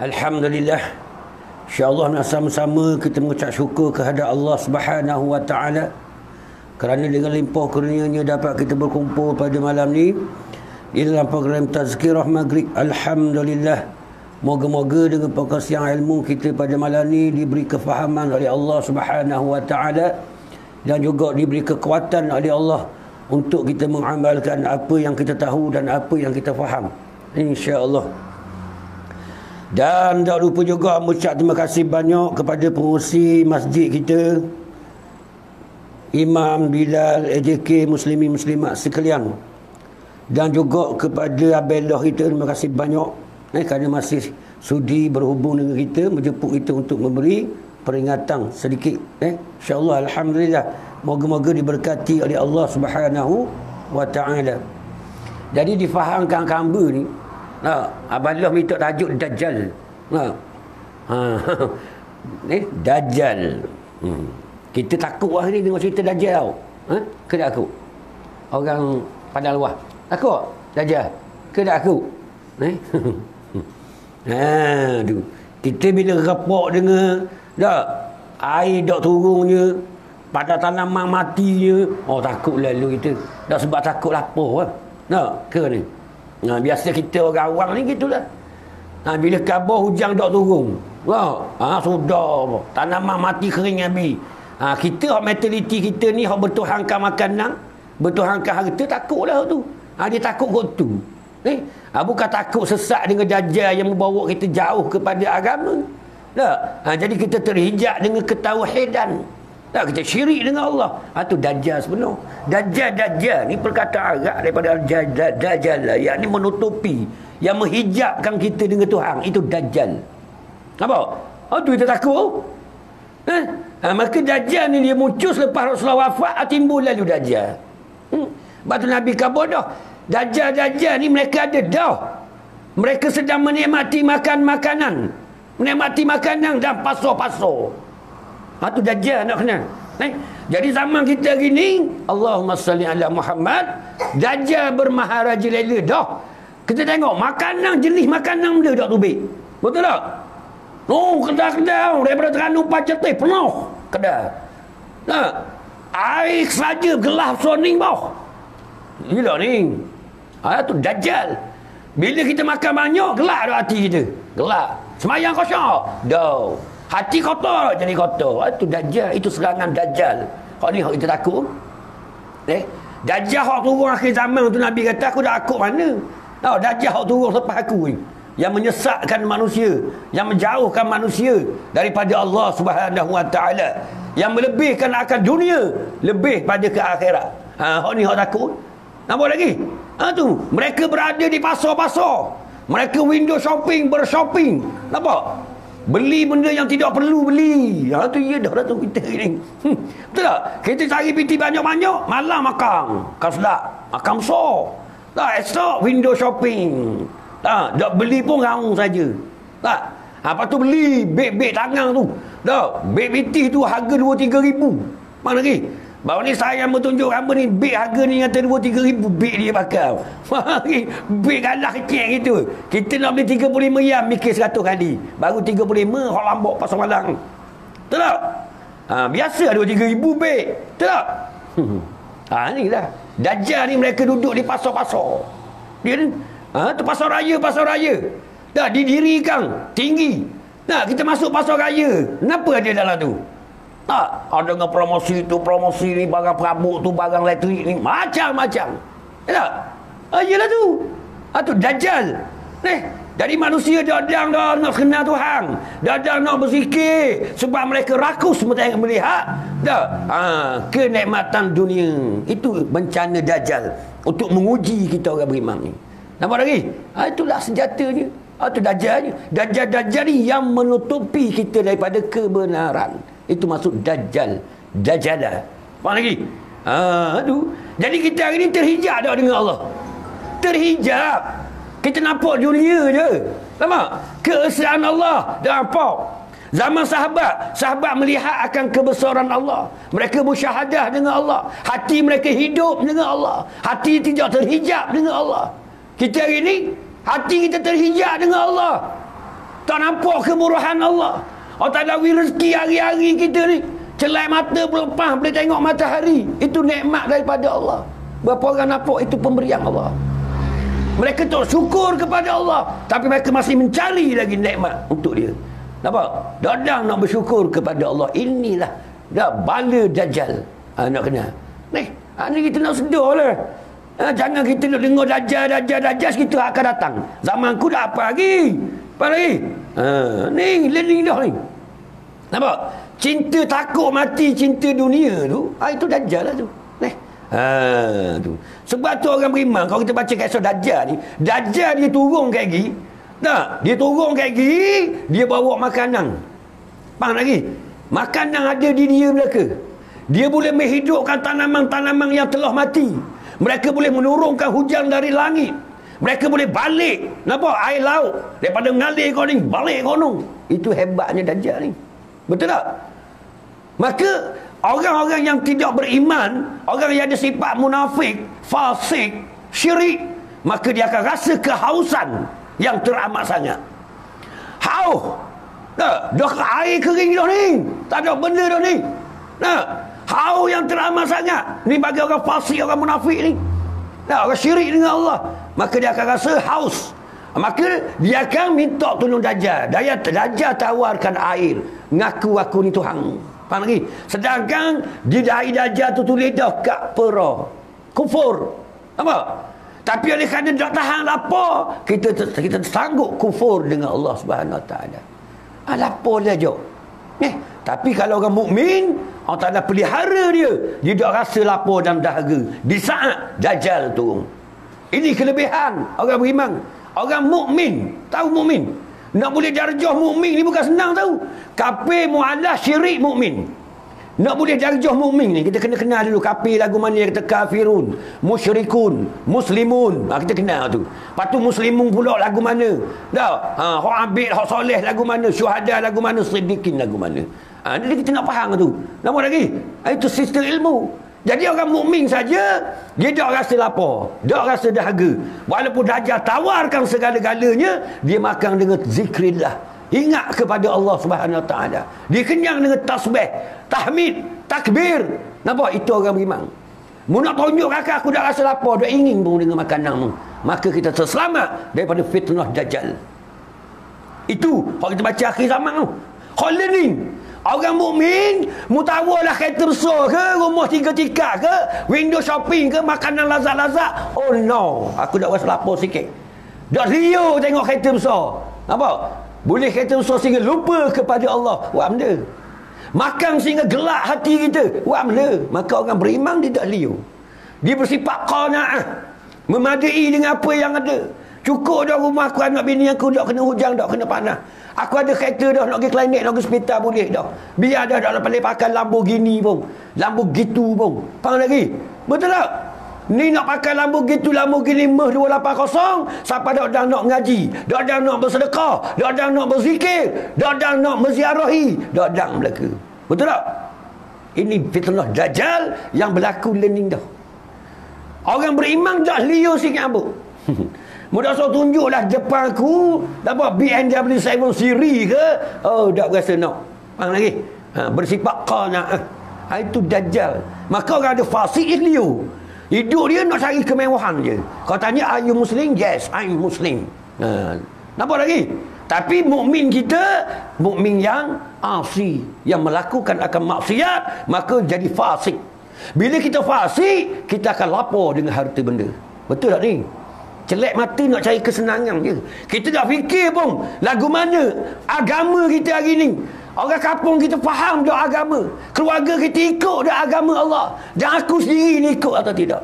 Alhamdulillah. InsyaAllah nak sama-sama kita mengucap syukur kehadrat Allah Subhanahu wa Ta'ala kerana dengan limpah kurnianya dapat kita berkumpul pada malam ni di dalam program Tazkirah Maghrib. Alhamdulillah. Moga-moga dengan perkongsian ilmu kita pada malam ni diberi kefahaman oleh Allah Subhanahu wa Ta'ala dan juga diberi kekuatan oleh Allah untuk kita mengamalkan apa yang kita tahu dan apa yang kita faham, insya-Allah. Dan tak lupa juga mengucap terima kasih banyak kepada pengurusi masjid kita, Imam Bilal, AJK, Muslimin Muslimat sekalian, dan juga kepada Abellah kita, terima kasih banyak kerana masih sudi berhubung dengan kita, menjemput kita untuk memberi peringatan sedikit. InsyaAllah, Alhamdulillah. Moga-moga diberkati oleh Allah Subhanahu wa Ta'ala. Jadi difahamkan hamba ni, Abang Allah minta tajuk Dajjal. Dajjal. Kita takut lah ni tengok cerita Dajjal tau. Ke tak takut? Orang padang luar takut Dajjal? Ke tak takut? Kita bila repok dengar air dok turunnya pada tanaman matinya, takut lalu kita. Dah sebab takut lapar ke ni? Biasa kita orang awam ni gitulah. Bila khabar hujan dok turun, sudah tanaman mati kering habis. Kita mentaliti kita ni hak bertuhankan makanan, bertuhankan harta, takutlah tu. Dia takut kot tu. Bukan takut sesat dengan Dajjal yang membawa kita jauh kepada agama. Jadi kita terhijab dengan ketauhidan. Kita syirik dengan Allah. Itu Dajjal sebenar. Dajjal ni perkataan Arab daripada Dajjal, yakni menutupi, yang menghijabkan kita dengan Tuhan. Itu Dajjal. Apa? Itu kita takut. Maka Dajjal ni dia muncul selepas Rasulullah wafat, timbul lalu Dajjal. Sebab tu Nabi khabar dah, Dajjal ni mereka ada dah. Mereka sedang menikmati makanan, menikmati makanan dan pasar-pasar. Itu Dajjal nak kenal. Jadi zaman kita hari ni, Allahumma salli ala Muhammad, Dajjal bermaharaja lela dah. Kita tengok makanan, jenis makanan dia dah tubik. Betul tak? Kedai-kedai daripada Terengganu Pacetai penuh kedai. Air saja gelas soning bawah. Gila ni. Itu Dajjal. Bila kita makan banyak, gelak dah hati kita. Gelak. Semayang kosong. Dah. Hati kotor jadi kotor. Itu Dajjal. Itu serangan Dajjal. Kau ni kita takut. Dajjal hak turun akhir zaman tu Nabi kata, aku dah takut mana? Dajjal hak turun lepas aku ni, yang menyesatkan manusia, yang menjauhkan manusia daripada Allah Subhanahu wa Ta'ala, yang melebihkan akan dunia lebih pada ke akhirat. Hak ni hak takut. Nampak lagi? Tu mereka berada di pasar-pasar, mereka window shopping, bershopping. Nampak? Beli benda yang tidak perlu beli. Tu ya dah tu kita ni. Betul tak? Kita cari piti banyak-banyak, malam makan. Kan sedap. Makan besar. Esok window shopping. Tak beli pun raung saja. Lepas tu beli beg-beg tangan tu. Beg piti tu harga 2-3 ribu. Mana lagi? Baru ni saya bertunjuk apa ni, beg harga ni kata 2-3 ribu beg dia pakai. Beg galah kecil gitu. Kita nak beli 35 yang mikir 100 kali. Baru 35 hak lambok pasar malang. Betul tak? Biasa 2-3 ribu beg. Betul tak? Ni lah. Dajjal ni mereka duduk di pasar-pasar. Dia ni tu pasar raya. Dah didirikan tinggi. Kita masuk pasar raya. Kenapa ada dalam tu? Ada dengan promosi tu, promosi ni, barang perabot tu, barang elektrik ni, macam-macam. Yelah tu. Tu Dajjal. Dari manusia dadang dah nak kenal Tuhan, dadang nak berzikir, sebab mereka rakus melihat kenikmatan dunia. Itu bencana Dajjal untuk menguji kita orang beriman ni. Nampak lagi? Itulah senjatanya. Itu Dajjal. Dajjal ni yang menutupi kita daripada kebenaran. Itu maksud Dajjal. Dajjalah. Faham lagi? Jadi kita hari ni terhijab dah dengan Allah. Terhijab. Kita nampak dunia je. Nampak? Keesaan Allah dah nampak. Zaman sahabat melihat akan kebesaran Allah. Mereka bersyahadah dengan Allah. Hati mereka hidup dengan Allah. Hati tidak terhijab dengan Allah. Kita hari ni hati kita terhijab dengan Allah. Tak nampak kemurahan Allah. Allah Ta'ala beri rezeki hari-hari kita ni. Celai mata berlepas boleh tengok matahari. Itu nikmat daripada Allah. Berapa orang nampak itu pemberian Allah. Mereka tak syukur kepada Allah, tapi mereka masih mencari lagi nikmat untuk dia. Nampak? Dadang nak bersyukur kepada Allah. Inilah dah bala Dajjal. Nak kena. Ni kita nak sedar lah. Jangan kita nak dengar Dajjal kita akan datang. Zaman ku dah apa lagi? Apa lagi? Ni learning dah ni. Nampak? Cinta takut mati, cinta dunia tu, itu Dajjal lah tu. Tu. Sebab tu orang beriman, kalau kita baca kisah Dajjal ni, Dajjal dia turun kaki. Tak, dia turun kaki, dia bawa makanan. Faham lagi? Makanan ada di dia belaka. Dia boleh menghidupkan tanaman-tanaman yang telah mati. Mereka boleh menurunkan hujan dari langit. Mereka boleh balik, nampak, air laut daripada mengalir kau ni, balik gunung. Itu hebatnya Dajjal ni. Betul tak? Maka orang-orang yang tidak beriman, orang yang ada sifat munafik, fasik, syirik, maka dia akan rasa kehausan yang teramat sangat. Haus. Dah air kering dah ni. Tak ada benda dah ni. Haus yang teramat sangat. Ni bagi orang fasik, orang munafik ni. Orang syirik dengan Allah. Maka dia akan rasa haus. Maka dia akan minta tolong Dajjal. Dajjal tawarkan air. Ngaku aku ni Tuhan. Faham lagi? Sedangkan di dahi Dajjal tu tulis dah kat pera. Kufur. Apa? Tapi oleh kerana tak tahan lapar, kita sanggup kufur dengan Allah Subhanahu Wa Taala. Lapar dia je. Tapi kalau orang mukmin, Allah Taala pelihara dia. Dia tak rasa lapar dan dahaga di saat Dajjal turun. Ini kelebihan orang beriman. Orang mukmin, tahu mukmin. Nak boleh darjah mukmin ni bukan senang tahu. Kafir, mu'allah, syirik, mukmin. Nak boleh darjah mukmin ni kita kena kenal dulu kafir lagu mana yang kata kafirun, musyrikun, muslimun. Kita kenal tu. Lepas tu muslimun pula lagu mana? Dah. Hak abid, hak soleh lagu mana? Syuhada lagu mana? Siddiqin lagu mana? Jadi kita nak faham tu. Nama lagi. Itu sistem ilmu. Jadi orang mukmin saja dia tak rasa lapar, tak rasa dahaga. Walaupun Dajjal tawarkan segala-galanya, dia makan dengan zikrillah. Ingat kepada Allah Subhanahu Wa Taala. Dia kenyang dengan tasbih, tahmid, takbir. Nampak? Itu orang beriman. Mu nak tunjuk kakak aku dah rasa lapar, dah ingin pun dengan makananmu. Maka kita terselamat daripada fitnah Dajjal. Itu kalau kita baca akhir zaman tu. Khalening. Orang mukmin mutawalah kereta besar ke, rumah 3 tingkat ke, window shopping ke, makanan lazat-lazat. Oh no, aku dah rasa lapar sikit. Dah rio tengok kereta besar. Nampak? Boleh kereta besar sehingga lupa kepada Allah. Buat benda. Makan sehingga gelak hati kita. Buat benda. Maka orang beriman dia tak rio. Dia bersifat qanaah. Memadai dengan apa yang ada. Cukup dah rumah aku, anak bini aku tak kena hujan, tak kena panas. Aku ada kereta dah, nak pergi klinik, nak pergi hospital boleh dah. Biar dah tak boleh pakai Lamborghini pun. Lamborghini pun. Faham lagi? Betul tak? Ni nak pakai Lamborghini Merc 280, siapa dah nak ngaji, dah nak bersedekah, dah nak berzikir, dah nak menziarahi, dah belaka. Betul tak? Ini fitnah Dajjal yang berlaku learning dah. Orang beriman dah liur sikit ambuk. Mudah so tunjuklah depan aku dapat BMW 7 Series ke, oh tak berasa nak. Faham lagi? Bersifat qanaah. Itu Dajjal. Maka orang ada fasik liur. Hidup dia nak cari kemewahan je. Kau tanya, are you Muslim? Yes, I'm Muslim. Nampak lagi? Tapi mukmin kita, mukmin yang asi, yang melakukan akan maksiat, maka jadi fasik. Bila kita fasik, kita akan lapar dengan harta benda. Betul tak ni? Celek mata nak cari kesenangan je. Kita tak fikir pun lagu mana agama kita hari ni. Orang kampung kita faham dah agama. Keluarga kita ikut dah agama Allah. Dan aku sendiri ni ikut atau tidak.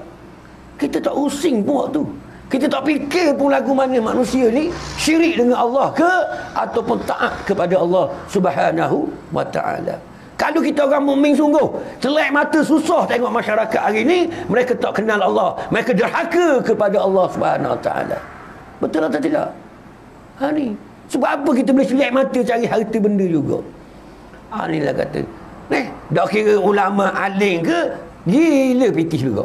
Kita tak using pun waktu. Kita tak fikir pun lagu mana manusia ni syirik dengan Allah ke ataupun taat kepada Allah Subhanahu Wa Taala. Kalau kita orang mukmin sungguh, celak mata susah tengok masyarakat hari ni, mereka tak kenal Allah, mereka derhaka kepada Allah Subhanahu Wa Taala. Betul atau tidak? Ni sebab apa kita boleh celak mata cari harta benda juga? Inilah kata. Tak kira ulama alim ke, gila pitih juga.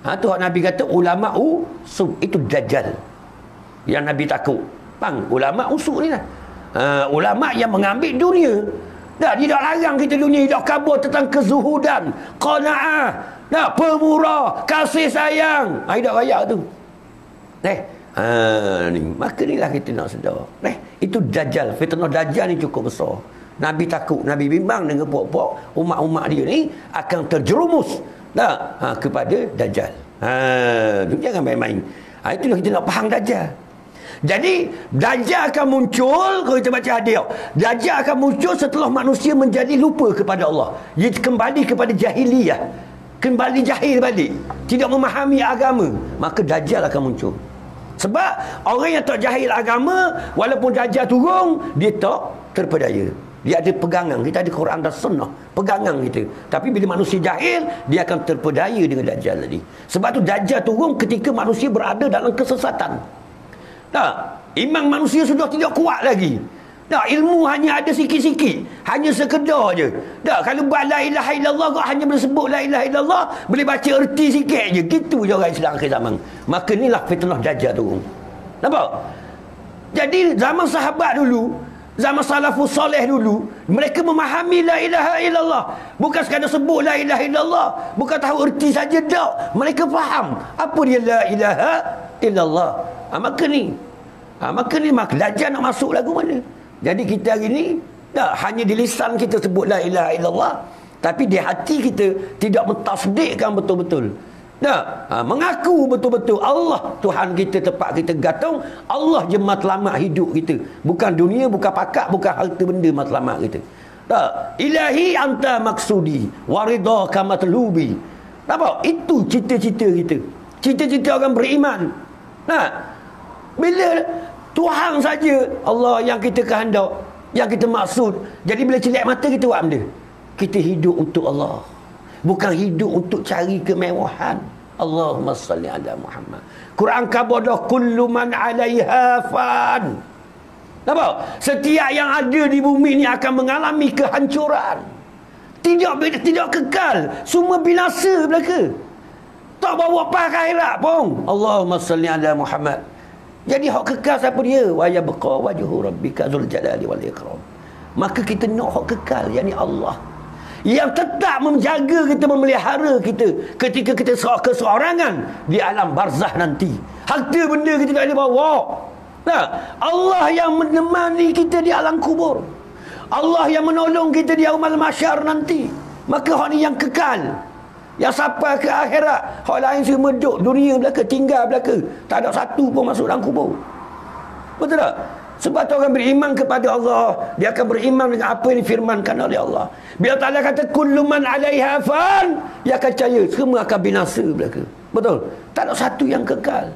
Tu Nabi kata ulama usuk, itu Dajjal yang Nabi takut. Ulama usuk ni lah. ulama yang mengambil dunia. Dah, dia dah larang kita dunia, dah khabar tentang kezuhudan, qanaah, dah pemurah, kasih sayang. Dah raya tu. Ni, maka inilah kita nak sedar. Itu dajjal, fitnah dajjal ni cukup besar. Nabi takut, Nabi bimbang dengan puak-puak umat-umat dia ni akan terjerumus kepada dajjal. Jangan main-main. Itulah kita nak faham dajjal. Jadi dajjal akan muncul, kalau kita baca hadis, dajjal akan muncul setelah manusia menjadi lupa kepada Allah. Dia kembali kepada jahiliyah, kembali jahil balik, tidak memahami agama, maka dajjal akan muncul. Sebab orang yang tak jahil agama, walaupun dajjal turun, dia tak terpedaya. Dia ada pegangan. Kita ada Quran dan Sunnah, pegangan kita. Tapi bila manusia jahil, dia akan terpedaya dengan dajjal tadi. Sebab tu dajjal turun ketika manusia berada dalam kesesatan. Iman manusia sudah tidak kuat lagi. Ilmu hanya ada sikit-sikit, hanya sekedar je. Kalau buat la ilaha illallah, kau hanya boleh sebut la ilaha illallah, boleh baca erti sikit je. Gitu je orang Islam akhir zaman. Maka inilah fitnah dajjal turun. Nampak? Jadi zaman sahabat dulu, zaman salafus soleh dulu, mereka memahami la ilaha illallah. Bukan sekadar sebut la ilaha illallah, bukan tahu erti saja, tak. Mereka faham apa dia la ilaha illallah. Maka ni maka dajjal nak masuk lagu mana? Jadi kita hari ni hanya di lisan kita sebut la ilaha illallah, tapi di hati kita tidak mentasdikkan betul-betul. Mengaku betul-betul Allah Tuhan kita, tempat kita gantung, Allah je matlamat hidup kita, bukan dunia, bukan pakak, bukan harta benda matlamat kita. Ilahi anta maksudi waridaka matlubi. Nampak? Itu cita-cita kita, cita-cita orang beriman. Bila Tuhan saja Allah yang kita kehendak, yang kita maksud, jadi bila celak mata kita buat benda, kita hidup untuk Allah, bukan hidup untuk cari kemewahan. Allahumma salli ala Muhammad. Quran khabar dah, kullu man 'alaiha fan. Nampak? Setiap yang ada di bumi ni akan mengalami kehancuran. Tidak kekal, semua binasa belaka. Tak bawa apa ke akhirat pun. Allahumma salli ala Muhammad. Jadi hak kekal siapa dia? Wa yabqa wajhu rabbika dzul jalali wal ikram. Maka kita nak hak kekal, yakni Allah yang tetap menjaga kita, memelihara kita ketika kita keseorangan di alam barzah nanti. Harta benda kita tak boleh bawa. Allah yang menemani kita di alam kubur, Allah yang menolong kita di yaumul mahsyar nanti. Maka hak ni yang kekal, yang sampai ke akhirat. Hak lain semua duduk dunia belaka, tinggal belaka, tak ada satu pun masuk dalam kubur. Betul tak? Sebab tu orang beriman kepada Allah, dia akan beriman dengan apa yang difirmankan oleh Allah. Bila Ta'ala kata kullu man 'alaiha fan, dia akan percaya semua akan binasa belaka. Betul? Tak ada satu yang kekal.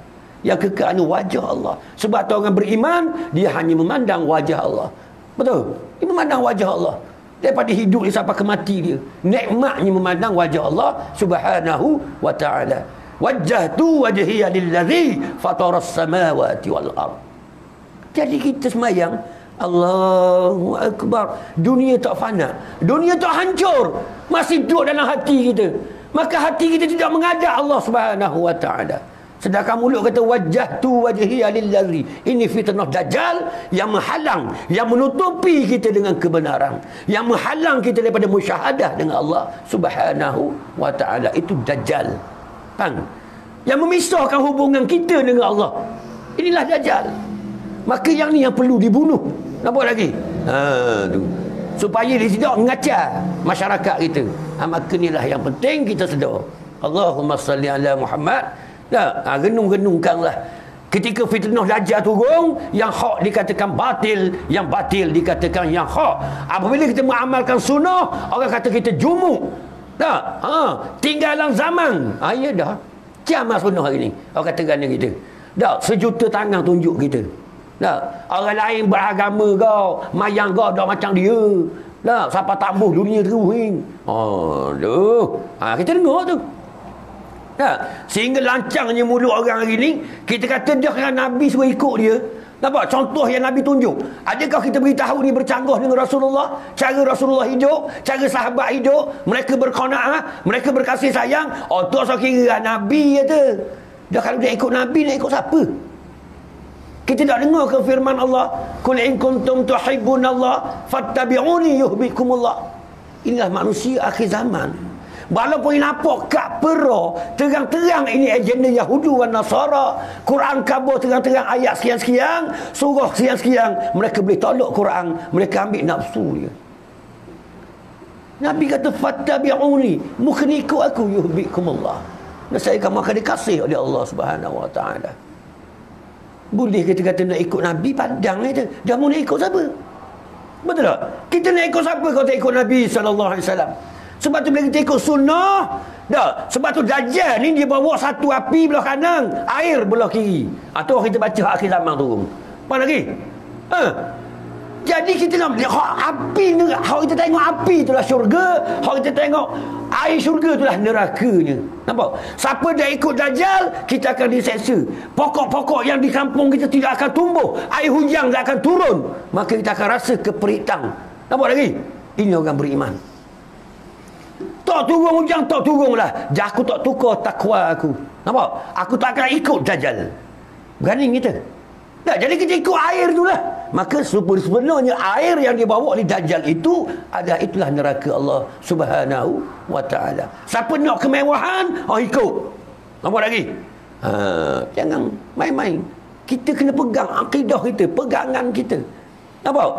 Yang kekal ni wajah Allah. Sebab tu orang beriman, dia hanya memandang wajah Allah. Betul? Dia memandang wajah Allah. Daripada hidup dia sampai ke mati dia, nikmatnya memandang wajah Allah subhanahu wa ta'ala. Wajjahtu wajhiya lillazi fataras samawati wal ard. Jadi kita semayang Allahu Akbar, dunia tak fana, dunia tak hancur, masih duduk dalam hati kita. Maka hati kita tidak mengadap Allah subhanahu wa ta'ala. Sedangkan mulut kata wajjahtu wajhiya lillazi. Ini fitnah dajjal yang menghalang, yang menutupi kita dengan kebenaran, yang menghalang kita daripada musyahadah dengan Allah subhanahu wa ta'ala. Itu dajjal, kan? Yang memisahkan hubungan kita dengan Allah. Inilah dajjal. Maka yang ni yang perlu dibunuh. Nampak lagi? Tu. Supaya dia tidak mengacau masyarakat kita. Maka inilah yang penting kita sedar. Allahumma salli ala Muhammad. Renung-renungkanlah ketika fitnah dajjal turun, yang hak dikatakan batil, yang batil dikatakan yang hak. Apabila kita mengamalkan sunnah, orang kata kita jumuk. Tinggalan zaman. Ya dah. Kiamat sunnah hari ni. Orang kata gana kita. Dah, sejuta tangan tunjuk kita. Dah, orang lain beragama kau, mayang kau dah macam dia. Dah, siapa tabuh dunia teruhin. Kita dengar tu. Sehingga lancangnya mulut orang hari ni, kita kata dah kan Nabi suruh ikut dia. Nampak contoh yang Nabi tunjuk? Adakah kita beritahu ni bercanggah dengan Rasulullah, cara Rasulullah hidup, cara sahabat hidup, mereka berqanaah, mereka berkasih sayang? Tu asal kira Nabi kata. Dah kalau dia ikut Nabi, nak ikut siapa? Kita tak dengar ke firman Allah, qul in kuntum tuhibbunallah fattabi'uni yuhibbukumullah. Inilah manusia akhir zaman. Walaupun nampak kat pera terang-terang ini agenda Yahudi dan Nasara, Quran kabur terang-terang ayat sekian-sekian, surah sekian-sekian, mereka boleh tolak Quran, mereka ambil nafsu dia. Nabi kata fattabi'uni, muka ni ikut aku yuhibbukumullah. Dan saya kamu akan dikasih oleh Allah Subhanahu wa taala. Boleh kita kata nak ikut Nabi, pandang aja. Dah mau nak ikut siapa? Betul tak? Kita nak ikut siapa kalau tak ikut Nabi sallallahu alaihi wasallam? Sebab tu bila kita ikut sunnah, dah. Sebab tu Dajjal ni dia bawa satu api belah kanan, air belah kiri. Atau kita baca akhir zaman turun. Apa lagi? Jadi kita nak lihat api ni, kalau kita tengok api itulah syurga, kalau kita tengok air syurga itulah nerakanya. Nampak? Siapa dah ikut Dajjal, kita akan diseksa. Pokok-pokok yang di kampung kita tidak akan tumbuh, air hujan tak akan turun, maka kita akan rasa keperitan. Nampak lagi? Ini orang beriman. Tak turun hujan, tak turunlah. Aku tak tukar takwa aku. Nampak? Aku tak akan ikut Dajjal. Berani kita. Tak, jadi kita ikut air itulah. Maka sebenarnya air yang dibawa oleh Dajjal itu itulah neraka Allah Subhanahu wa taala. Siapa nak kemewahan, ikut. Nampak lagi? Jangan main-main. Kita kena pegang akidah kita, pegangan kita. Nampak?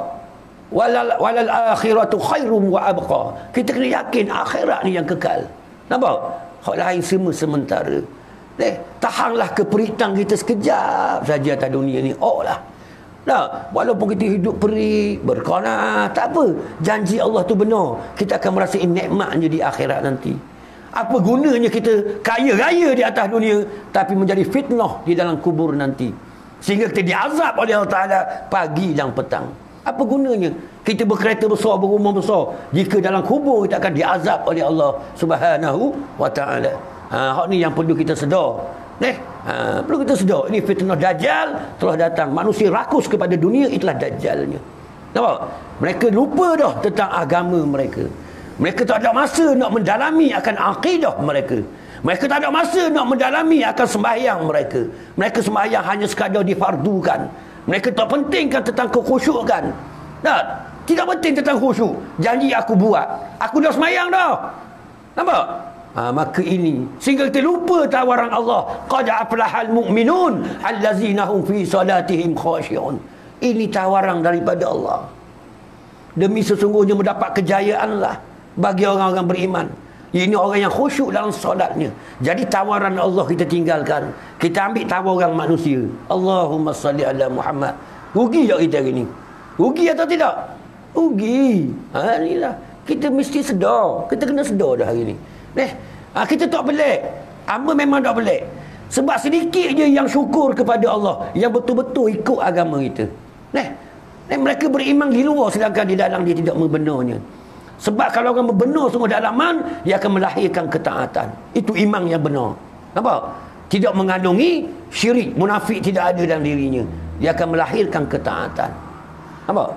Walal akhiratu khairum wa abqa. Kita kena yakin akhirat ni yang kekal. Nampak? Hak lain semua sementara. Tahanlah keperitan kita sekejap saja atas dunia ni. Lah. Walaupun kita hidup perik, berqanaah, tak apa. Janji Allah tu benar. Kita akan merasai nikmatnya di akhirat nanti. Apa gunanya kita kaya raya di atas dunia tapi menjadi fitnah di dalam kubur nanti, sehingga kita diazab oleh Allah Ta'ala pagi dan petang. Apa gunanya kita berkereta besar, berumah besar, jika dalam kubur kita akan diazab oleh Allah Subhanahu wa Ta'ala. Hak ni yang perlu kita sedar. Perlu kita sedar. Ini fitnah Dajjal telah datang. Manusia rakus kepada dunia, itulah Dajjalnya. Nampak? Mereka lupa dah tentang agama mereka. Mereka tak ada masa nak mendalami akan akidah mereka. Mereka tak ada masa nak mendalami akan sembahyang mereka. Mereka sembahyang hanya sekadar difardukan. Mereka tak pentingkan tentang kekhusyukan. Tidak penting tentang khusyuk. Janji aku buat, aku dah sembahyang dah. Nampak? Maka ini sehingga kita lupa tawaran Allah, qad aflahal mu'minun allazina hum fi salatihim khashi'un. Ini tawaran daripada Allah. Demi sesungguhnya mendapat kejayaanlah bagi orang-orang beriman. Ini orang yang khusyuk dalam solatnya. Jadi tawaran Allah kita tinggalkan, kita ambil tawaran manusia. Allahumma salli ala Muhammad. Rugi tak kita hari ni? Rugi atau tidak? Rugi. Inilah kita mesti sedar. Kita kena sedar dah hari ni. Kita tak pelik. Hamba memang tak pelik. Sebab sedikit je yang syukur kepada Allah, yang betul-betul ikut agama kita. Mereka beriman di luar, sedangkan di dalam dia tidak membenarnya. Sebab kalau orang berbenar sungguh dalaman, dia akan melahirkan ketaatan. Itu iman yang benar. Nampak? Tidak mengandungi syirik, munafik tidak ada dalam dirinya. Dia akan melahirkan ketaatan. Nampak?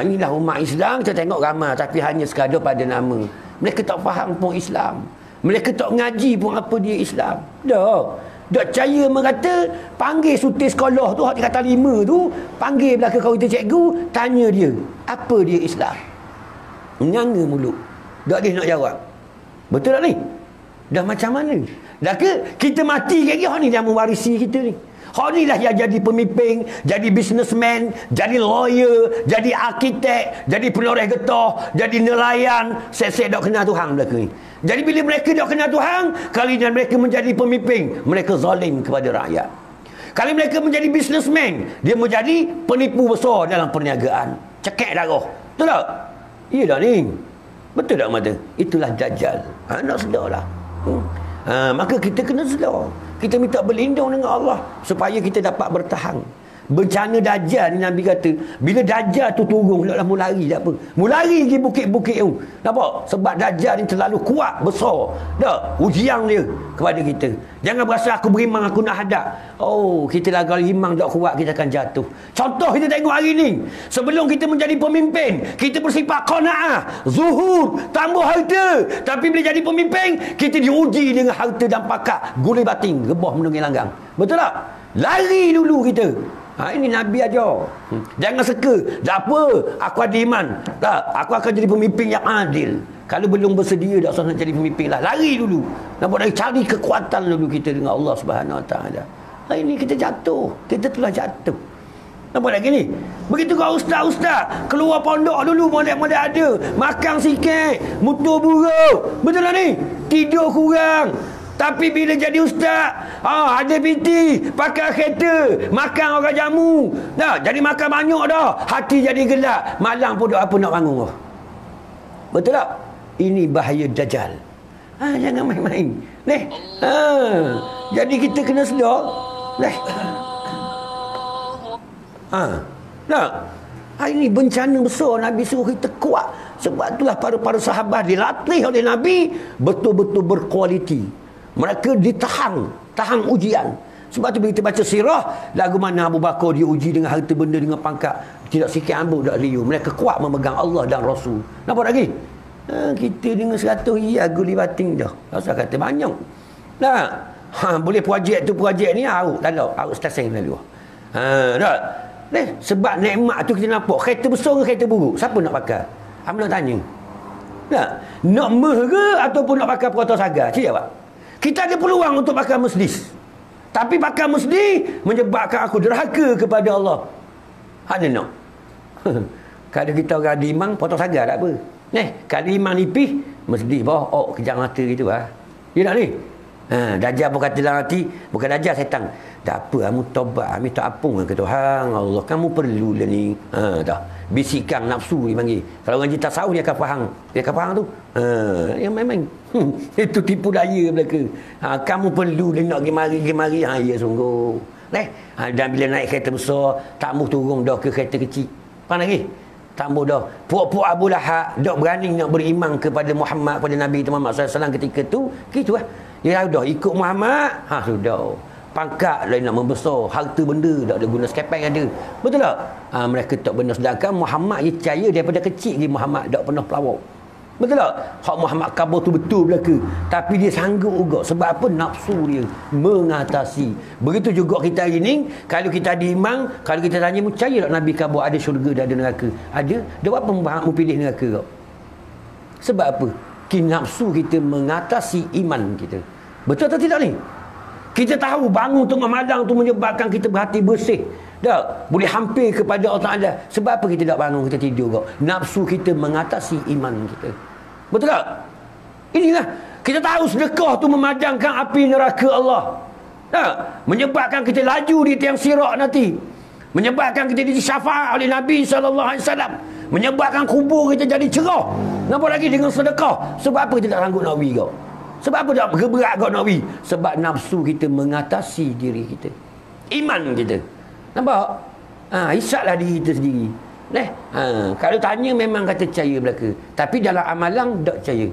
Inilah umat Islam. Kita tengok ramai tapi hanya sekadar pada nama. Mereka tak faham pun Islam. Mereka tak ngaji pun apa dia Islam. Dak percaya mengata, panggil sutir sekolah tu, hak kata 5 tu, panggil belakang kaunter cikgu, tanya dia, apa dia Islam? Menyanga mulut. Tak dia nak jawab. Betul tak ni? Dah macam mana? Dah ke kita mati lagi, hak ni yang mewarisi kita ni. Hak ni lah yang jadi pemimpin, jadi businessman, jadi lawyer, jadi arkitek, jadi penoreh getah, jadi nelayan. Saya tak kenal Tuhan belaka ni. Jadi bila mereka tak kenal Tuhan, kali mereka menjadi pemimpin, mereka zalim kepada rakyat. Kalau mereka menjadi businessman, dia menjadi penipu besar dalam perniagaan. Cekek darah. Betul tak? Ya dah ni. Betul tak mata? Itulah Dajjal. Nak sedarlah. Maka kita kena sedar. Kita minta berlindung dengan Allah supaya kita dapat bertahan. Bencana Dajjal ni Nabi kata, bila Dajjal tu turun, taklah mu lari tak apa. Mu lari pergi bukit-bukit tu. Nampak? Sebab Dajjal ni terlalu kuat, besar. Dah, ujian dia kepada kita. Jangan berasa aku beriman, aku nak hadap. Kita lah kalau iman tak kuat, kita akan jatuh. Contoh kita tengok hari ni. Sebelum kita menjadi pemimpin, kita bersifat qanaah, zuhur, tambah harta. Tapi bila jadi pemimpin, kita diuji dengan harta dan pakat, gulai bating, rebah menunggu langgang. Betul tak? Lari dulu kita. Ini Nabi aja. Jangan seka. Tak apa, aku ada iman. Tak, aku akan jadi pemimpin yang adil. Kalau belum bersedia tak usah nak jadi pemimpin lah. Lari dulu. Nampak lagi, cari kekuatan dulu kita dengan Allah Subhanahu Wa Taala. Hari ni kita jatuh. Kita telah jatuh. Nampak lagi ni? Begitu kau ustaz-ustaz keluar pondok dulu, molek-molek ada. Makan sikit, mutu buruk. Betul lah ni? Tidur kurang. Tapi bila jadi ustaz, ada PT, pakai kereta, makan orang jamu. Dah, jadi makan banyak dah. Hati jadi gelap. Malam pun apa nak bangun. Betul tak? Ini bahaya Dajjal. Jangan main-main. Jadi kita kena sedar. Ini bencana besar. Nabi suruh kita kuat. Sebab itulah para sahabat dilatih oleh Nabi betul-betul berkualiti. Mereka tahan ujian. Sebab tu bila kita baca sirah, lagu mana Abu Bakar diuji dengan harta benda, dengan pangkat, tidak sikit ambuk dak liu. Mereka kuat memegang Allah dan Rasul. Nampak lagi? Kita dengan 100 lagu libating dah. Asal kata banyak. Boleh projek tu projek ni tak ada. Out stesen lalu. Tak. Sebab nikmat tu kita nampak. Kereta besar ke kereta buruk? Siapa nak pakai? Nak tanya. Nak meh ke ataupun nak pakai peratus saga? Cik jawab. Kita ada peluang untuk pakai Mercedes. Tapi pakai Mercedes menyebabkan aku derhaka kepada Allah. Ada nak? Kalau kita orang ada imam, potong saga tak apa. Kalau imam nipih, Mercedes bawah, kejap mata gitu lah. Ya tak ni? Dajjal pun kata dalam hati, bukan Dajjal, setan. Tak apa, kamu tobat, kamu tak apung ke Tuhan Allah. Kamu perlu lah ni. Tak. Bisikan nafsu dia panggil. Kalau orang cerita tasawuf dia akan faham. Dia akan faham tu. Yang memang itu tipu daya belaka. Kamu perlu dia nak pergi mari. Ya sungguh. Dan bila naik kereta besar, tak mau turun dah ke kereta kecil. Faham lagi? Tak mau dah. Puak-puak Abu Lahab tak berani nak beriman kepada Muhammad, pada Nabi Muhammad SAW ketika tu. Gitu lah. Dia dah ikut Muhammad. Sudah. Pangkat lain nak membesar, harta benda tak ada guna, skepeng ada. Betul tak? Mereka tak benar. Sedangkan Muhammad dia percaya daripada kecil lagi Muhammad tak pernah pelawak. Betul tak? Hak Muhammad kabur tu betul belaka. Tapi dia sanggup juga. Sebab apa? Nafsu dia mengatasi. Begitu juga kita hari ni, kalau kita ada iman, kalau kita tanya, percaya tak Nabi kabur ada syurga dan ada neraka? Ada. Dia buat apa pilih neraka kau? Sebab apa? Nafsu kita mengatasi iman kita. Betul atau tidak ni? Kita tahu bangun tengah malam tu menyebabkan kita berhati bersih. Tak? Boleh hampir kepada Allah Ta'ala. Sebab apa kita tak bangun, kita tidur kau? Nafsu kita mengatasi iman kita. Betul tak? Inilah. Kita tahu sedekah tu memadamkan api neraka Allah. Tak? Menyebabkan kita laju di tiang sirat nanti. Menyebabkan kita disyafaat oleh Nabi SAW. Menyebabkan kubur kita jadi cerah. Nampak lagi dengan sedekah. Sebab apa kita tak sanggup nak pergi kau? Sebab apa tak bergerak kau nak pergi? Sebab nafsu kita mengatasi diri kita. Iman kita. Nampak? Hisaplah diri kita sendiri. Kalau tanya memang kata percaya belaka. Tapi dalam amalan tak percaya.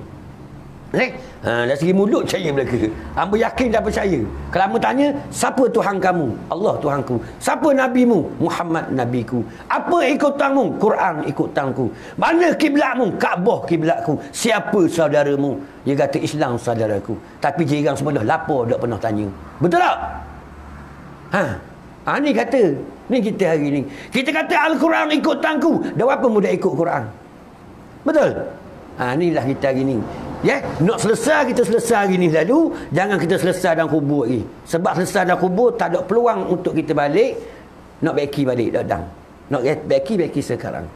Dari segi mulut percaya belaka. Hamba yakin dah percaya. Kalau hamba tanya, siapa Tuhan kamu? Allah Tuhanku. Siapa nabimu? Muhammad nabiku. Apa ikutanmu? Quran ikutanku. Mana kiblatmu? Kaabah kiblatku. Siapa saudaramu? Dia kata Islam saudaraku. Tapi jirang sebelah lapar tak pernah tanya. Betul tak? Ni kata, ni kita hari ni. Kita kata Al-Quran ikutanku. Dah apa mudah ikut Quran? Betul? Inilah kita hari ni. Nak selesai, kita selesai hari ni lalu. Jangan kita selesai dalam kubur lagi. Sebab selesai dalam kubur tak ada peluang untuk kita balik. Nak beki balik datang. Nak beki sekarang.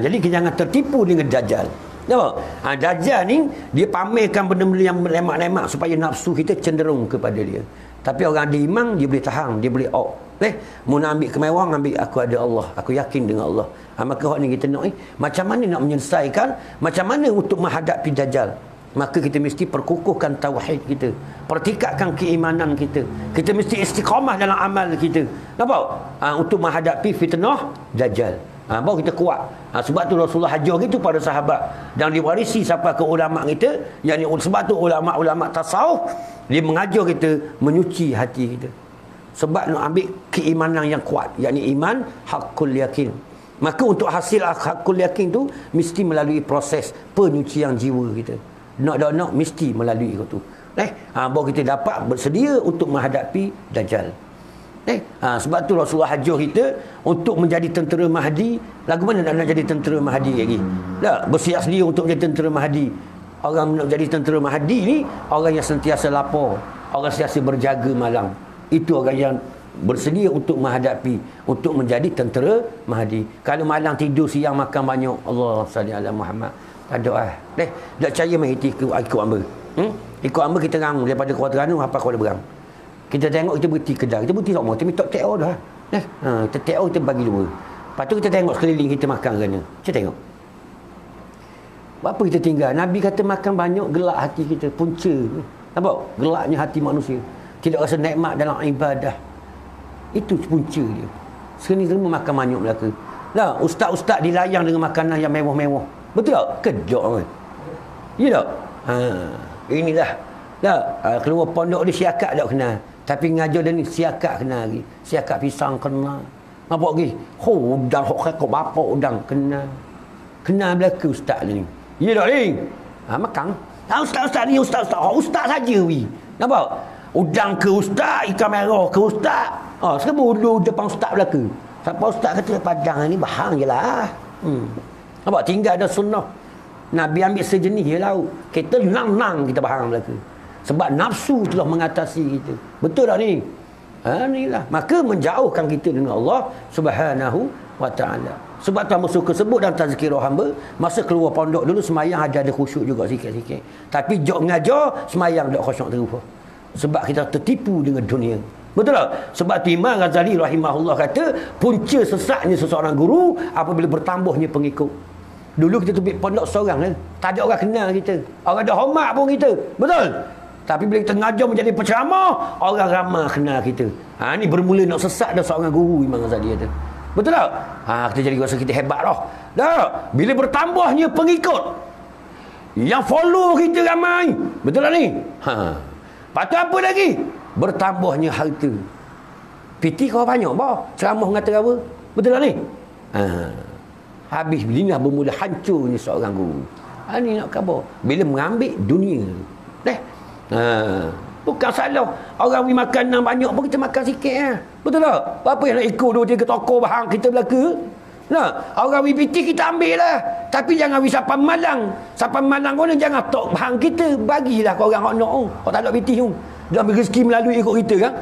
Jadi kita jangan tertipu dengan Dajjal. Nampak? Dajjal ni dia pamerkan benda-benda yang lemak-lemak supaya nafsu kita cenderung kepada dia. Tapi orang ada iman, dia boleh tahan, dia boleh out. Mau nak ambil kemewahan, ambil aku ada Allah. Aku yakin dengan Allah. Maka hak ni kita nak macam mana nak menyelesaikan, macam mana untuk menghadapi Dajjal. Maka kita mesti perkukuhkan tauhid kita, pertikatkan keimanan kita. Kita mesti istiqamah dalam amal kita. Nampak? Untuk menghadapi fitnah Dajjal. Baru kita kuat. Sebab tu Rasulullah hajar gitu pada sahabat. Dan diwarisi sampai ke ulama kita. Sebab tu ulama-ulama tasawuf, dia mengajar kita menyuci hati kita. Sebab nak ambil keimanan yang kuat, yakni iman hakul yakin. Maka untuk hasil hakul yakin tu mesti melalui proses penyucian jiwa kita. Nak mesti melalui itu. Baru kita dapat bersedia untuk menghadapi Dajjal. Sebab tu Rasulullah hajar kita untuk menjadi tentera Mahdi. Lagu mana nak jadi tentera Mahdi lagi? Tak, bersiap sedia untuk menjadi tentera Mahdi. Orang nak jadi tentera Mahdi ni orang yang sentiasa lapar, orang sentiasa berjaga malam. Itu orang yang bersedia untuk menghadapi, untuk menjadi tentera Mahdi. Kalau malam tidur, siang makan banyak, Allah salli ala Muhammad, tak ada tak percaya mai ikut hamba. Ikut hamba kita rang daripada Kuala Terengganu apa Kuala Berang. Kita tengok, kita berhenti kedai, kita berhenti sama, kita tak TO dah. Kita TO, kita bagi dua. Lepas tu kita tengok sekeliling kita makan kerana. Kita tengok. Apa kita tinggal? Nabi kata makan banyak, gelak hati kita, punca. Nampak? Gelaknya hati manusia. Tidak rasa nikmat dalam ibadah. Itu punca dia. Sekarang semua makan banyak belaka. Lah, ustaz-ustaz dilayang dengan makanan yang mewah-mewah. Betul tak? Kejok kan? Ya tak? Inilah. Tak? Keluar pondok dia siakat tak kenal. Tapi ngajar dia ni siakat kenal lagi. Siakat pisang kenal. Nampak lagi? Udang, kok bapa udang kenal. Kenal belaka ustaz ni. Ya tak ni? Makan. Ustaz-ustaz ni ustaz saja wi. Nampak? Udang ke ustaz, ikan merah ke ustaz. Sekarang bulu depan ustaz belaka. Siapa ustaz kata padang ni bahang je lah. Nampak? Tinggal ada sunnah. Nabi ambil sejenis je lauk. Kita nang-nang kita bahang belaka. Sebab nafsu telah mengatasi kita. Betul tak ni? Inilah. Maka menjauhkan kita dengan Allah Subhanahu wa ta'ala. Sebab tu hamba suka sebut dalam tazkirah hamba, masa keluar pondok dulu semayang ada khusyuk juga sikit-sikit. Tapi jok ngajar, semayang tak khusyuk terus. Sebab kita tertipu dengan dunia. Betul tak? Sebab tu Imam Ghazali rahimahullah kata, punca sesatnya seseorang guru apabila bertambahnya pengikut. Dulu kita tubik pondok seorang, tak ada orang kenal kita. Orang ada hormat pun kita. Betul? Tapi bila kita ngajar menjadi penceramah, orang ramai kenal kita. Ni bermula nak sesat dah seorang guru, Imam Ghazali kata. Betul tak? Kita jadi rasa kita hebat dah. Tak? Bila bertambahnya pengikut, yang follow kita ramai. Betul tak ni? Patut apa lagi? Bertambahnya harta. PT kau banyak bah. Ceramah mengata apa? Betul tak ni? Habis bila bermula hancurnya seorang guru. Ni nak khabar. Bila mengambil dunia. Bukan salah. Orang pergi makan yang banyak pun kita makan sikit. Betul tak? Apa yang nak ikut 2-3 toko bahang kita belaka? Orang pergi PT kita ambil lah. Tapi jangan pergi Sapan Malang. Sapan Malang pun jangan tok bahang kita. Bagilah ke orang yang nak. Kau tak ada PT tu. Dia ambil rezeki melalui ikut kita kan?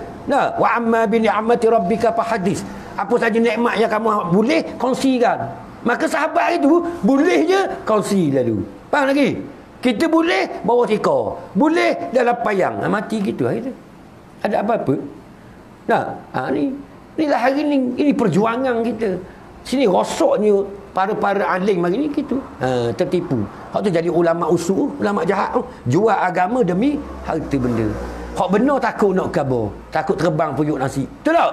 Wa amma bi ni'mati rabbika fahadis. Apa saja nikmat yang kamu boleh kongsikan. Maka sahabat itu boleh je kongsi lalu. Faham lagi? Kita boleh bawa tikar. Boleh dalam payang. Mati gitu kita. Ada apa-apa? Inilah hari ni. Ini perjuangan kita. Sini rosoknya para alim hari ni gitu. Tertipu. Hak tu jadi ulama usul, ulama jahat. Jual agama demi harta benda. Hak benar takut nak kabur. Takut terbang puyuk nasi. Betul tak?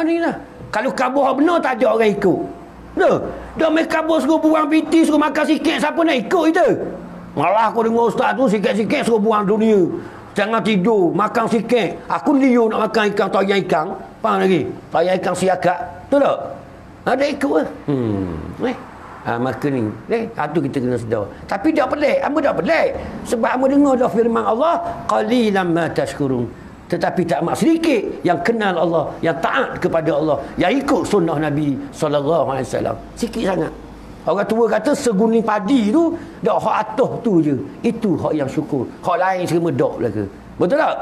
Inilah. Kalau kabur hak benar tak ada orang ikut. Dah main kabur suruh buang piti, suruh makan sikit. Siapa nak ikut kita? Malah aku dengar ustaz tu sikit-sikit suruh buang dunia. Jangan tidur, makan sikit. Aku liur nak makan ikan, toyang ikan. Faham lagi? Toyang ikan siakak. Betul tak? Ada ikut lah. Maka ni. Itu kita kena sedar. Tapi tak pelik. Apa tak pelik? Sebab apa dengar dah firman Allah. Qalilan ma tashkurun. Tetapi tak amat sedikit yang kenal Allah, yang taat kepada Allah, yang ikut sunnah Nabi SAW. Sikit sangat. Orang tua kata seguning padi tu dak hak atas tu je. Itu hak yang syukur. Hak lain semua dak belaka. Betul tak?